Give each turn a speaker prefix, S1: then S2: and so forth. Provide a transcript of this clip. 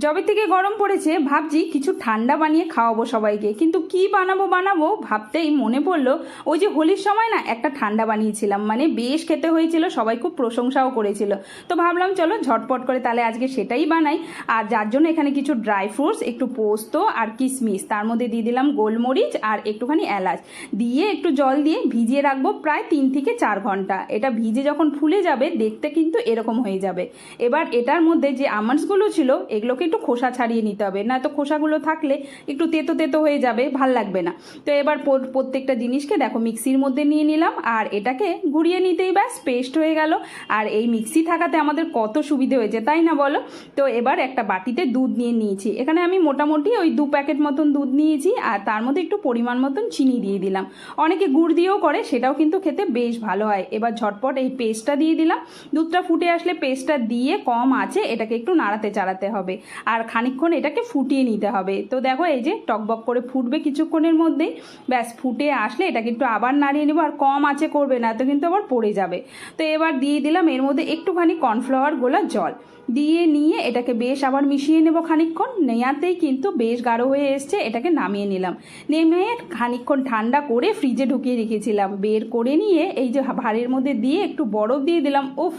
S1: যবে থেকে গরম পড়েছে ভাবছি কিছু ঠান্ডা বানিয়ে খাওয়াবো সবাইকে, কিন্তু কি বানাবো ভাবতেই মনে পড়লো ওই যে হোলির সময় না একটা ঠান্ডা বানিয়েছিলাম, মানে বেশ খেতে হয়েছিল, সবাই খুব প্রশংসাও করেছিল। তো ভাবলাম চলো ঝটপট করে তাহলে আজকে সেটাই বানাই। আর যার জন্য এখানে কিছু ড্রাই ফ্রুটস, একটু পোস্ত আর কিশমিশ, তার মধ্যে দিয়ে দিলাম গোলমরিচ আর একটুখানি এলাচ দিয়ে একটু জল দিয়ে ভিজিয়ে রাখবো প্রায় 3 থেকে 4 ঘন্টা। এটা ভিজে যখন ফুলে যাবে দেখতে কিন্তু এরকম হয়ে যাবে। এবার এটার মধ্যে যে আমন্ডসগুলো ছিল এগুলোকে একটু খোসা ছাড়িয়ে নিতে হবে, না তো খোসাগুলো থাকলে একটু তেতো তেতো হয়ে যাবে, ভাল লাগবে না। তো এবার প্রত্যেকটা জিনিসকে দেখো মিক্সির মধ্যে নিয়ে নিলাম আর এটাকে ঘুরিয়ে নিতেই ব্যাস পেস্ট হয়ে গেল। আর এই মিক্সি থাকাতে আমাদের কত সুবিধে হয়েছে, তাই না বলো? তো এবার একটা বাটিতে দুধ নিয়ে নিয়েছি, এখানে আমি মোটামুটি ওই 2 প্যাকেট মতন দুধ নিয়েছি আর তার মধ্যে একটু পরিমাণ মতন চিনি দিয়ে দিলাম। অনেকে গুড় দিয়েও করে, সেটাও কিন্তু খেতে বেশ ভালো হয়। এবার ঝটপট এই পেস্টটা দিয়ে দিলাম। দুধটা ফুটে আসলে পেস্টটা দিয়ে কম আছে এটাকে একটু নাড়াতে চাড়াতে হবে আর খানিকক্ষণ এটাকে ফুটিয়ে নিতে হবে। তো দেখো এই যে টকবক করে ফুটবে কিছুক্ষণের মধ্যেই, ব্যাস ফুটে আসলে এটাকে একটু আবার নাড়িয়ে নেবো, আর কম আছে করবে না তো কিন্তু আবার পড়ে যাবে। তো এবার দিয়ে দিলাম এর মধ্যে একটুখানি কর্নফ্লাওয়ার গোলা জল দিয়ে নিয়ে এটাকে বেশ আবার মিশিয়ে নেবো খানিকক্ষণ। নেয়াতেই কিন্তু বেশ গাঢ় হয়ে এসছে, এটাকে নামিয়ে নিলাম। নেমে খানিকক্ষণ ঠান্ডা করে ফ্রিজে ঢুকিয়ে রেখেছিলাম, বের করে নিয়ে এই যে ভাঁড়ের মধ্যে দিয়ে একটু বরফ দিয়ে দিলাম। উফ,